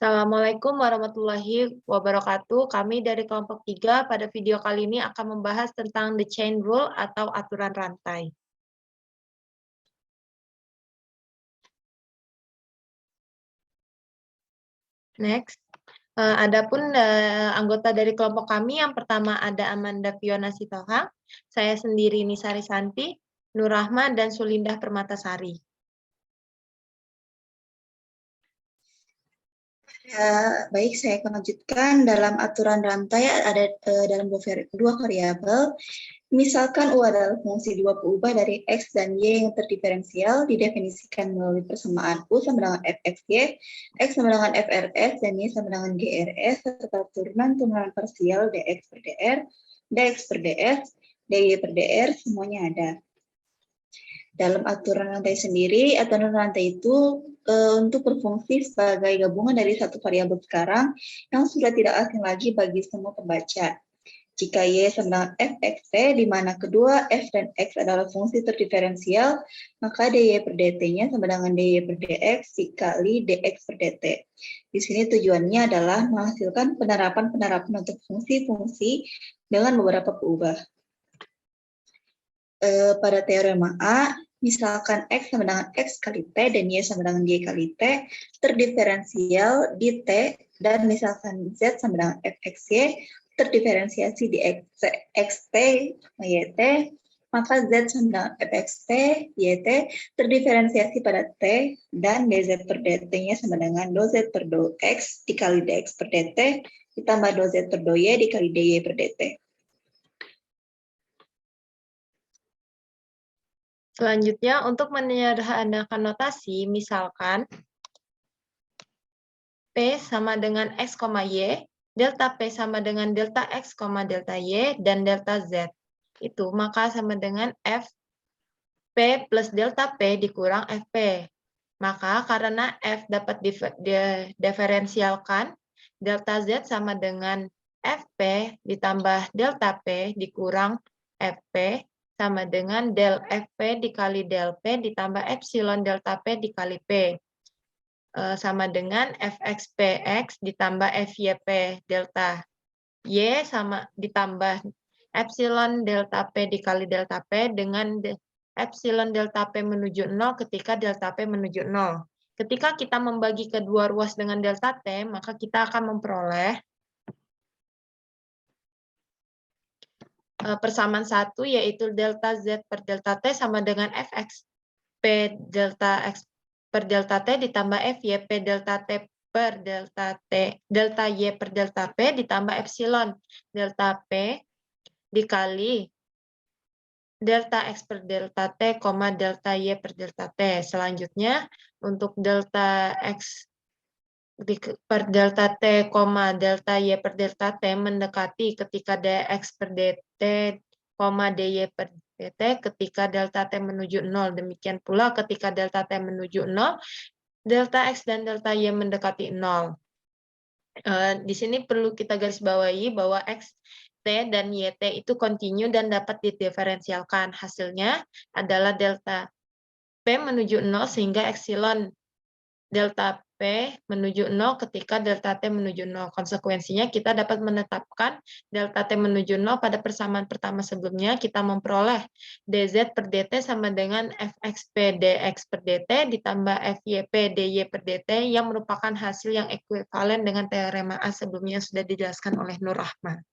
Assalamualaikum warahmatullahi wabarakatuh. Kami dari kelompok 3 pada video kali ini akan membahas tentang the chain rule atau aturan rantai. Next. Adapun anggota dari kelompok kami yang pertama ada Amanda Fiona Sitohang, saya sendiri Nisari Santi, Nur Rahma, dan Sulindah Permatasari. Baik, saya akan lanjutkan. Dalam aturan rantai ada dalam dua variabel. Misalkan U adalah fungsi dua berubah dari X dan Y yang terdiferensial, didefinisikan melalui persamaan U sama dengan fxy, X sama dengan frs, dan Y sama dengan grs, serta turunan-turunan parsial dx per dr, dx per ds, dy per dr, semuanya ada. Dalam aturan rantai sendiri, aturan rantai itu untuk berfungsi sebagai gabungan dari satu variabel sekarang yang sudah tidak asing lagi bagi semua pembaca. Jika Y sama dengan fxt, di mana kedua F dan X adalah fungsi terdiferensial, maka dy per dt-nya sama dengan dy per dx dikali dx per dt. Di sini tujuannya adalah menghasilkan penerapan-penerapan untuk fungsi-fungsi dengan beberapa perubahan. Pada teorema A, misalkan X sama dengan X kali T dan Y sama dengan Y kali T, terdiferensial di T, dan misalkan Z sama dengan fxy, terdiferensiasi di xt sama yt, maka Z sama dengan fxt, yt, terdiferensiasi pada T, dan dz per dt-nya sama dengan dz per dx dikali dx per dt, ditambah dz per dy dikali dy per dt. Selanjutnya, untuk menyederhanakan notasi, misalkan P sama dengan X, Y, delta P sama dengan delta X, delta Y, dan delta Z. Itu maka sama dengan F plus delta P dikurang FP. Maka karena F dapat diferensialkan, delta Z sama dengan FP ditambah delta P dikurang FP sama dengan del FP dikali del P ditambah epsilon delta P dikali P. Sama dengan Fxpx ditambah Fyp delta Y sama ditambah epsilon delta P dikali delta P dengan epsilon delta P menuju 0 ketika delta P menuju 0. Ketika kita membagi kedua ruas dengan delta T, maka kita akan memperoleh persamaan satu, yaitu delta Z per delta T sama dengan Fx P delta X per delta T ditambah Fyp delta T per delta T, delta Y per delta P ditambah epsilon delta P dikali delta X per delta T, delta Y per delta T. Selanjutnya, untuk delta X per delta T, delta Y per delta T mendekati ketika dx per dt, dy per dt ketika delta T menuju 0. Demikian pula ketika delta T menuju 0, delta X dan delta Y mendekati 0. Di sini perlu kita garis bawahi bahwa X, T, dan YT itu kontinu dan dapat didiferensialkan. Hasilnya adalah delta P menuju 0 sehingga epsilon delta P menuju 0 ketika delta T menuju 0. Konsekuensinya kita dapat menetapkan delta T menuju 0 pada persamaan pertama sebelumnya. Kita memperoleh dz per dt sama dengan fxp dx per dt ditambah fyp dy per dt yang merupakan hasil yang ekuivalen dengan teorema A sebelumnya yang sudah dijelaskan oleh Nur Rahma.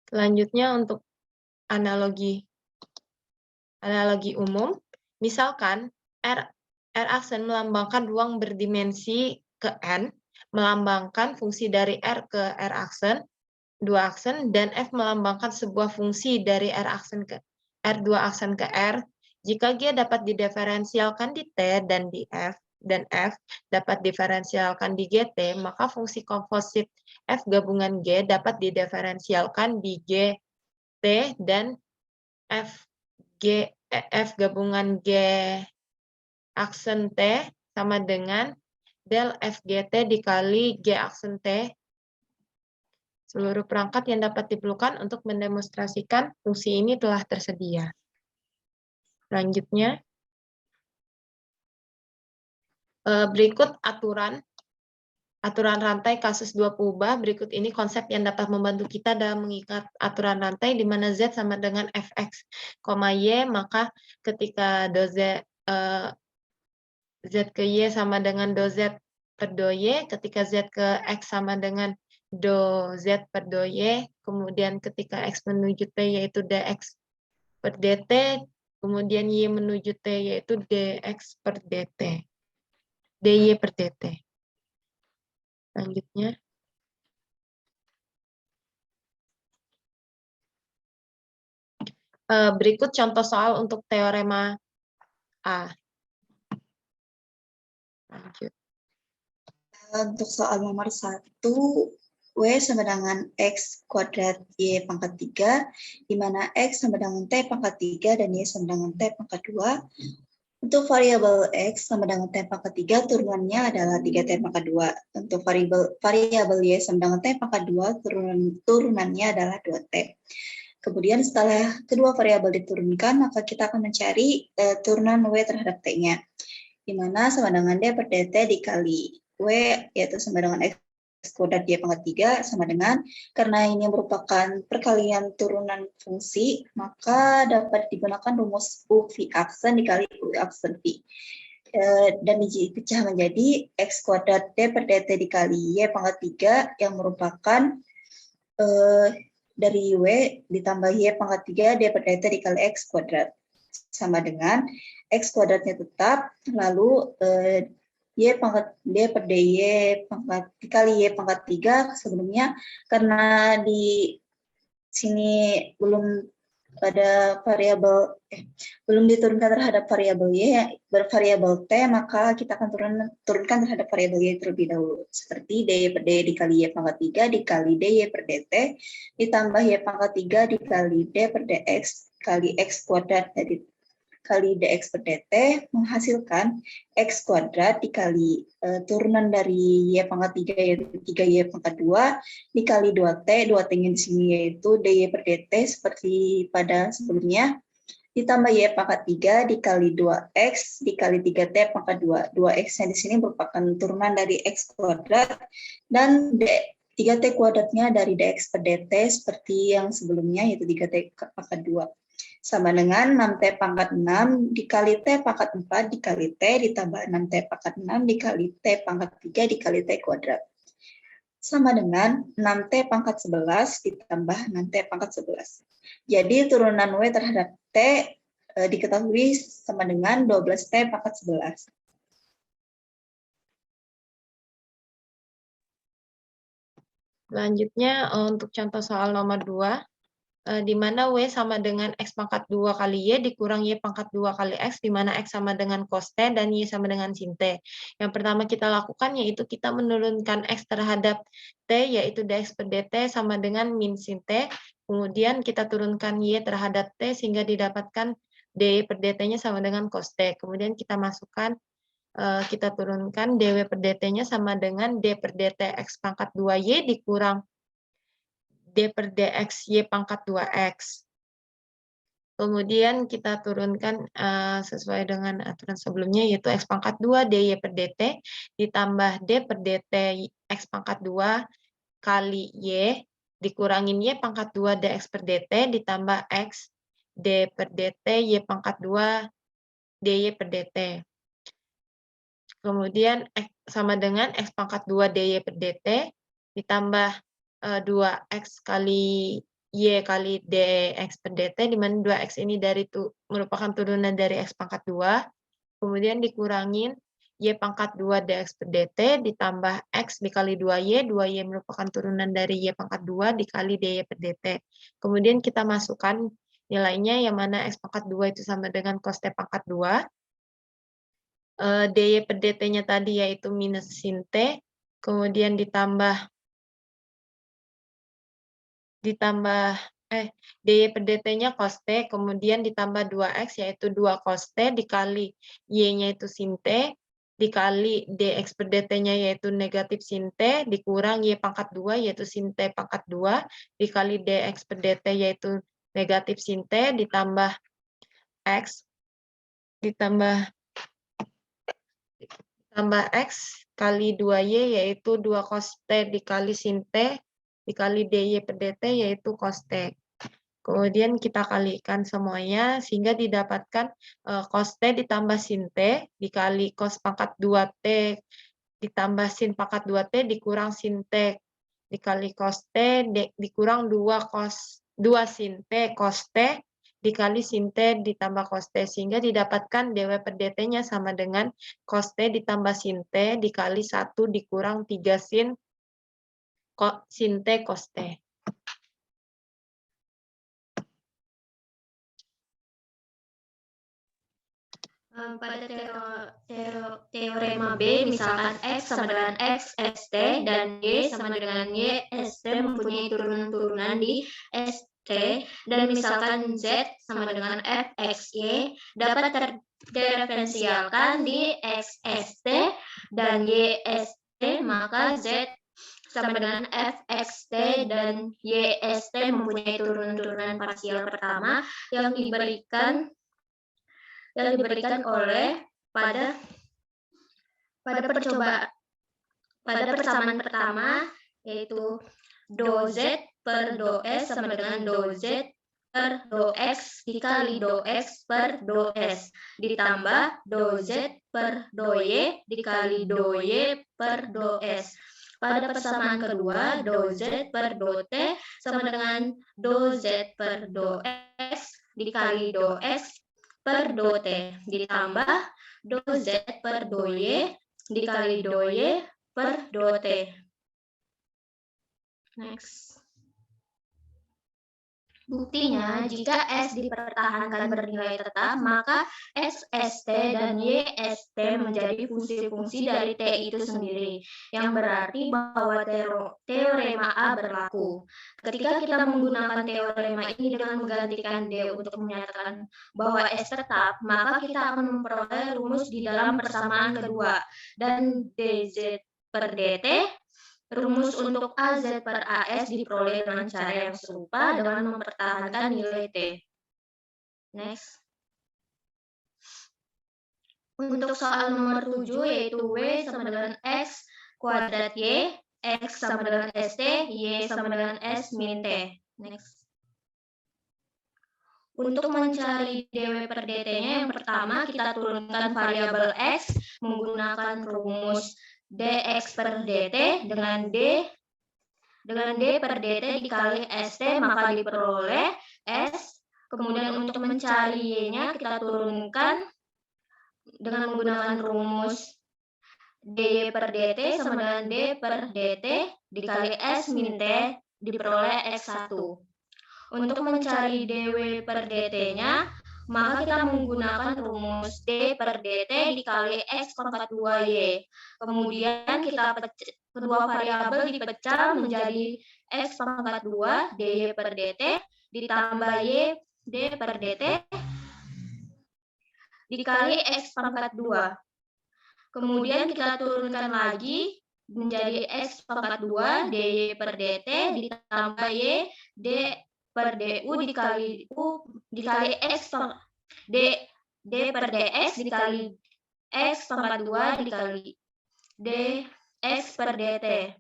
Selanjutnya untuk analogi umum, misalkan R aksen melambangkan ruang berdimensi ke N, melambangkan fungsi dari R ke R aksen, 2 aksen, dan F melambangkan sebuah fungsi dari R aksen ke R 2 aksen ke R. Jika G dapat didiferensialkan di T dan di F, dan F dapat diferensialkan di GT, maka fungsi komposit F gabungan G dapat didiferensialkan di G, T, dan F gabungan G aksen T sama dengan del FGT dikali G aksen T. Seluruh perangkat yang dapat diperlukan untuk mendemonstrasikan fungsi ini telah tersedia. Selanjutnya, berikut aturan rantai kasus dua peubah. Berikut ini konsep yang dapat membantu kita dalam mengikat aturan rantai di mana Z sama dengan Fx, Y, maka ketika Z ke Y sama dengan do Z per do Y, ketika Z ke X sama dengan do Z per do Y, kemudian ketika X menuju T yaitu dx per dt, kemudian Y menuju T yaitu dx per dt, dy per dt. Selanjutnya, berikut contoh soal untuk teorema A. Lanjut. Untuk soal nomor 1, W sama dengan X kuadrat Y pangkat 3, di mana X sama dengan T pangkat 3 dan Y sama dengan T pangkat 2. Untuk variabel X sama dengan T pangkat 3, turunannya adalah 3T pangkat 2. Untuk variabel Y sama dengan T pangkat 2, turunannya adalah 2T. Kemudian setelah kedua variabel diturunkan, maka kita akan mencari turunan W terhadap T-nya, di mana sama dengan D per dt dikali W, yaitu sama dengan X kuadrat Y pangkat 3, sama dengan, karena ini merupakan perkalian turunan fungsi, maka dapat digunakan rumus U V aksen dikali U aksen V. Dan dipecah menjadi X kuadrat D per dt dikali Y pangkat 3, yang merupakan dari W ditambah Y pangkat 3 D per dt dikali X kuadrat. Sama dengan X kuadratnya tetap, lalu Y pangkat D per dy pangkat dikali Y pangkat 3, sebelumnya karena di sini belum ada variabel belum diturunkan terhadap variabel Y bervariabel T, maka kita akan turunkan terhadap variabel Y terlebih dahulu, seperti dy per dy dikali Y pangkat 3 dikali dy per dt ditambah Y pangkat 3 dikali D per dx kali X kuadrat kali dx per dt menghasilkan X kuadrat dikali turunan dari Y pangkat 3 yaitu 3Y pangkat 2 dikali 2T, 2T-nya di sini yaitu dy per dt seperti pada sebelumnya, ditambah Y pangkat 3 dikali 2X dikali 3T pangkat 2. 2X-nya di sini merupakan turunan dari X kuadrat dan 3T kuadratnya dari dx per dt seperti yang sebelumnya yaitu 3T pangkat 2. Sama dengan 6T pangkat 6 dikali T pangkat 4 dikali T ditambah 6T pangkat 6 dikali T pangkat 3 dikali T kuadrat. Sama dengan 6T pangkat 11 ditambah 6T pangkat 11. Jadi turunan W terhadap T diketahui sama dengan 12T pangkat 11. Selanjutnya, untuk contoh soal nomor 2, di mana W sama dengan X pangkat 2 kali Y dikurang Y pangkat 2 kali X, di mana X sama dengan cos T dan Y sama dengan sin T. Yang pertama kita lakukan yaitu kita menurunkan X terhadap T, yaitu dx per dt sama dengan min sin T. Kemudian kita turunkan Y terhadap T sehingga didapatkan dy per dt-nya sama dengan cos T. Kemudian kita masukkan, kita turunkan dw per dt-nya sama dengan d per dt X pangkat 2Y dikurang D per dx Y pangkat 2X. Kemudian kita turunkan sesuai dengan aturan sebelumnya, yaitu X pangkat 2 dy per dt ditambah D per dt X pangkat 2 kali Y dikurangin Y pangkat 2 dx per dt ditambah X D per dt Y pangkat 2 dy per dt. Kemudian X sama dengan X pangkat 2 dy per dt ditambah 2X kali Y kali dx per dt, di mana 2X ini merupakan turunan dari X pangkat 2, kemudian dikurangin Y pangkat 2 dx per dt, ditambah X dikali 2Y merupakan turunan dari Y pangkat 2 dikali dy per dt. Kemudian kita masukkan nilainya, yang mana X pangkat 2 itu sama dengan cos T pangkat 2, dy per dt-nya tadi yaitu minus sin T, kemudian ditambah dy per dt-nya cos T, kemudian ditambah 2X yaitu 2 cos T dikali Y-nya itu sin T, dikali dx per dt-nya yaitu negatif sin T, dikurang Y pangkat 2 yaitu sin T pangkat 2, dikali dx per dt yaitu negatif sin T, ditambah X ditambah X kali 2Y yaitu 2 cos T dikali sin T dikali DY per DT yaitu cos T. Kemudian kita kalikan semuanya sehingga didapatkan cos T ditambah sin T dikali cos pangkat 2T ditambah sin pangkat 2T dikurang sin T dikali cos T dikurang 2 sin T cos T dikali sin T ditambah cos T, sehingga didapatkan dW per dt-nya sama dengan cos T ditambah sin T dikali 1 dikurang 3 sin T cos T. Pada teorema B, misalkan X sama dengan X ST dan Y sama dengan Y ST mempunyai turunan-turunan di ST, dan misalkan Z sama dengan F X Y dapat diferensialkan di X ST dan Y ST, maka Z sama dengan F X T dan Y ST mempunyai turunan-turunan parsial pertama yang diberikan oleh pada persamaan pertama, yaitu do Z per do S sama dengan do Z per do X dikali do X per do S ditambah do Z per do Y dikali do Y per do S. Pada persamaan kedua, do Z per do T sama dengan do Z per do X dikali do X per do T ditambah do Z per do Y dikali do Y per do T. Next. Buktinya, jika S dipertahankan bernilai tetap, maka X ST dan Y ST menjadi fungsi-fungsi dari T itu sendiri, yang berarti bahwa teorema A berlaku. Ketika kita menggunakan teorema ini dengan menggantikan D untuk menyatakan bahwa S tetap, maka kita akan memperoleh rumus di dalam persamaan kedua, dan dz per dt, rumus untuk AZ per AS diperoleh dengan cara yang serupa dengan mempertahankan nilai T. Next. Untuk soal nomor 7, yaitu W sama dengan X kuadrat Y, X sama dengan ST, Y sama dengan S min T. Next. Untuk mencari dW per dt-nya, yang pertama kita turunkan variabel X menggunakan rumus dx per dt dengan D per dt dikali st, maka diperoleh S. Kemudian untuk mencari Y-nya kita turunkan dengan menggunakan rumus dy per dt sama dengan D per dt dikali S min T diperoleh X1. Untuk mencari dW per dt-nya, maka kita menggunakan rumus D per dt dikali X pangkat 2Y. Kemudian kedua variabel dipecah menjadi X pangkat 2 dy per dt ditambah Y D per dt dikali X pangkat 2. Kemudian kita turunkan lagi menjadi X pangkat 2 dy per dt ditambah Y D per du dikali X D per dx dikali X pangkat 2 dikali dx per dt.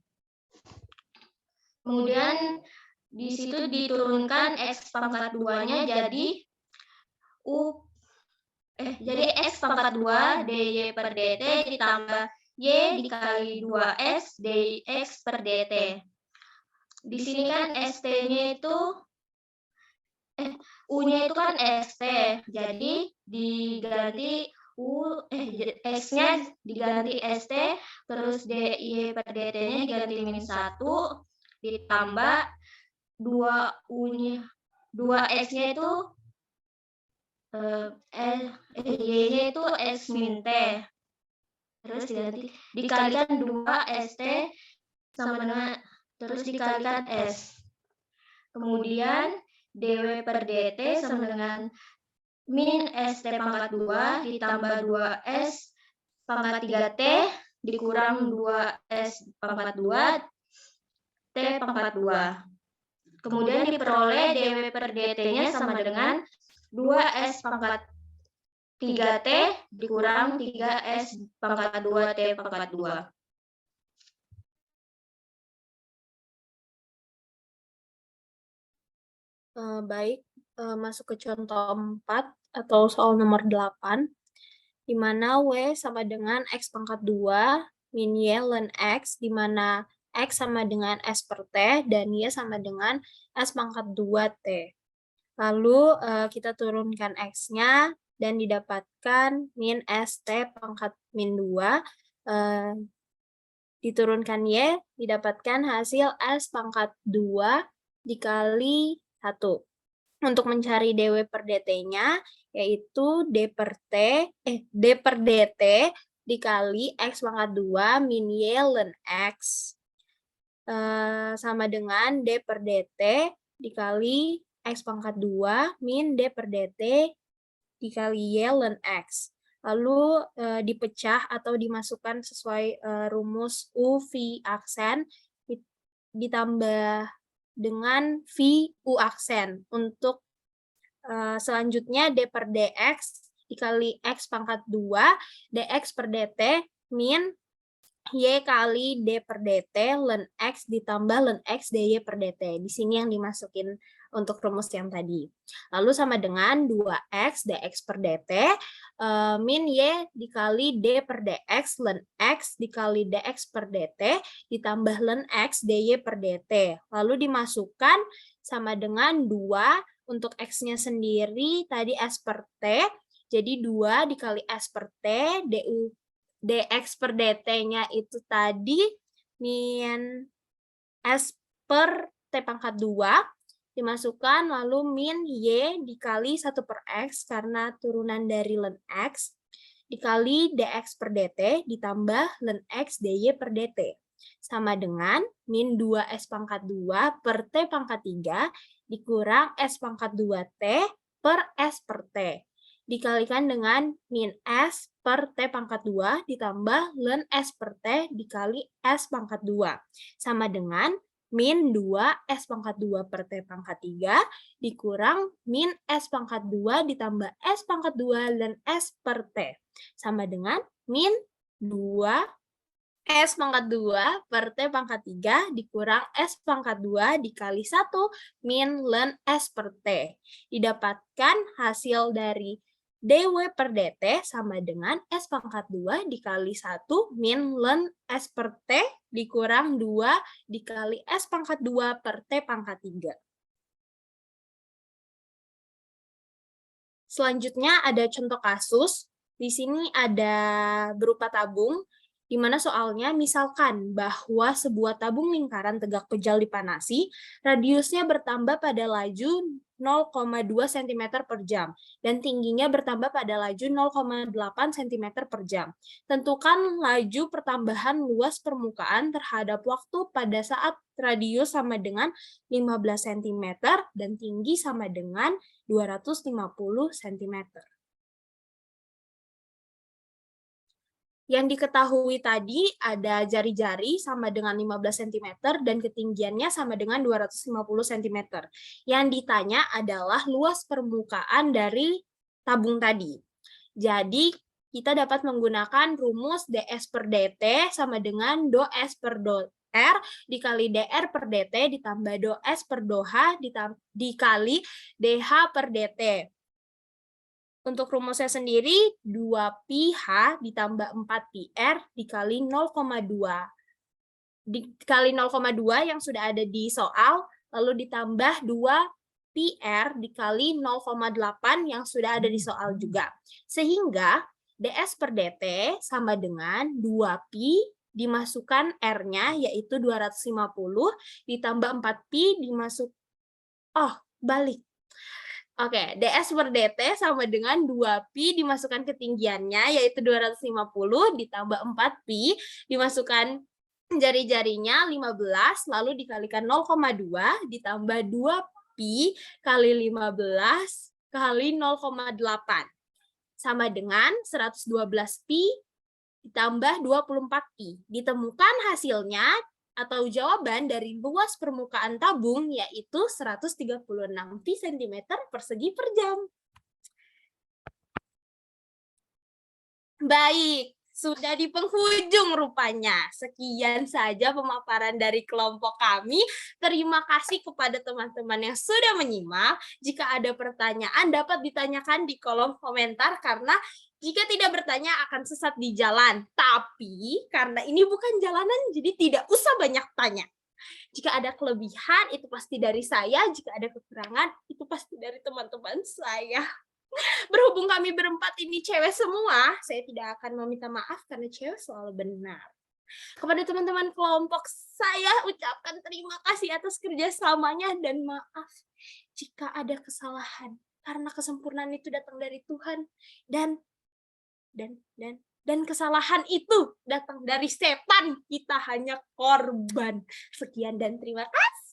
Kemudian di situ diturunkan X pangkat 2-nya jadi X pangkat 2 dy per dt ditambah Y dikali 2x dx per dt. Di sini kan ST-nya itu U-nya itu kan ST, jadi diganti X-nya diganti ST, terus DY per DT-nya diganti min 1, ditambah 2X-nya itu Y-nya itu X min T, terus dikalikan 2ST sama dengan, terus dikalikan S. Kemudian dW per dt sama dengan min ST pangkat 2 ditambah 2S pangkat 3T dikurang 2S pangkat 2 T pangkat 2. Kemudian diperoleh dW per dt-nya sama dengan 2S pangkat 3T dikurang 3S pangkat 2 T pangkat 2. Baik, masuk ke contoh 4 atau soal nomor 8, di mana W sama dengan X pangkat 2 min Y ln X, di mana X sama dengan S per T, dan Y sama dengan S pangkat 2 T. Lalu kita turunkan X-nya, dan didapatkan min ST pangkat min 2, diturunkan Y, didapatkan hasil S pangkat 2 dikali 1. Untuk mencari DW per DT-nya, yaitu D per DT dikali X pangkat 2 min Y ln X, sama dengan D per DT dikali X pangkat 2 min D per DT dikali Y ln X. Lalu dipecah atau dimasukkan sesuai rumus U, V, aksen, ditambah dengan V, U aksen. Untuk selanjutnya D per DX dikali X pangkat 2, DX per DT min Y kali D per DT ln X ditambah ln X DY per DT. Di sini yang dimasukin untuk rumus yang tadi. Lalu sama dengan 2X DX per DT min Y dikali D per DX ln X dikali DX per DT ditambah ln X DY per DT. Lalu dimasukkan sama dengan 2, untuk X-nya sendiri tadi S per T, jadi 2 dikali S per T, DX per DT-nya itu tadi min S per T pangkat 2, dimasukkan lalu min Y dikali 1 per X karena turunan dari ln X, dikali DX per DT ditambah ln X DY per DT. Sama dengan min 2S pangkat 2 per T pangkat 3 dikurang S pangkat 2T per S per T. Dikalikan dengan min S per T pangkat 2 ditambah ln S per T dikali S pangkat 2. Sama dengan min 2 S pangkat 2 per T pangkat 3 dikurang min S pangkat 2 ditambah S pangkat 2 ln S per T. Sama dengan min 2 S pangkat 2 per T pangkat 3 dikurang S pangkat 2 dikali 1 min ln S per T. Didapatkan hasil dari DW per DT sama dengan S pangkat 2 dikali 1 min ln S per T dikurang 2 dikali S pangkat 2 per T pangkat 3. Selanjutnya ada contoh kasus. Di sini ada berupa tabung, di mana soalnya misalkan bahwa sebuah tabung lingkaran tegak pejal dipanasi, radiusnya bertambah pada laju 0,2 cm per jam, dan tingginya bertambah pada laju 0,8 cm per jam. Tentukan laju pertambahan luas permukaan terhadap waktu pada saat radius sama dengan 15 cm dan tinggi sama dengan 250 cm. Yang diketahui tadi ada jari-jari sama dengan 15 cm dan ketinggiannya sama dengan 250 cm. Yang ditanya adalah luas permukaan dari tabung tadi. Jadi kita dapat menggunakan rumus ds per dt sama dengan do s per do r dikali dr per dt ditambah do s per do h dikali dh per dt. Untuk rumusnya sendiri, 2πh ditambah 4πr dikali 0,2. Dikali 0,2 yang sudah ada di soal, lalu ditambah 2πr dikali 0,8 yang sudah ada di soal juga. Sehingga ds per dt sama dengan 2π dimasukkan r-nya yaitu 250 ditambah 4π balik. Oke, ds per dt sama dengan 2π dimasukkan ketinggiannya yaitu 250 ditambah 4π dimasukkan jari-jarinya 15 lalu dikalikan 0,2 ditambah 2π kali 15 kali 0,8 sama dengan 112π ditambah 24π. Ditemukan hasilnya atau jawaban dari luas permukaan tabung yaitu 136 cm persegi per jam. Baik, sudah di penghujung rupanya. Sekian saja pemaparan dari kelompok kami. Terima kasih kepada teman-teman yang sudah menyimak. Jika ada pertanyaan dapat ditanyakan di kolom komentar karena jika tidak bertanya akan sesat di jalan. Tapi karena ini bukan jalanan jadi tidak usah banyak tanya. Jika ada kelebihan itu pasti dari saya, jika ada kekurangan itu pasti dari teman-teman saya. Berhubung kami berempat ini cewek semua, saya tidak akan meminta maaf karena cewek selalu benar. Kepada teman-teman kelompok, saya ucapkan terima kasih atas kerjasamanya dan maaf jika ada kesalahan. Karena kesempurnaan itu datang dari Tuhan dan kesalahan itu datang dari setan. Kita hanya korban. Sekian dan terima kasih.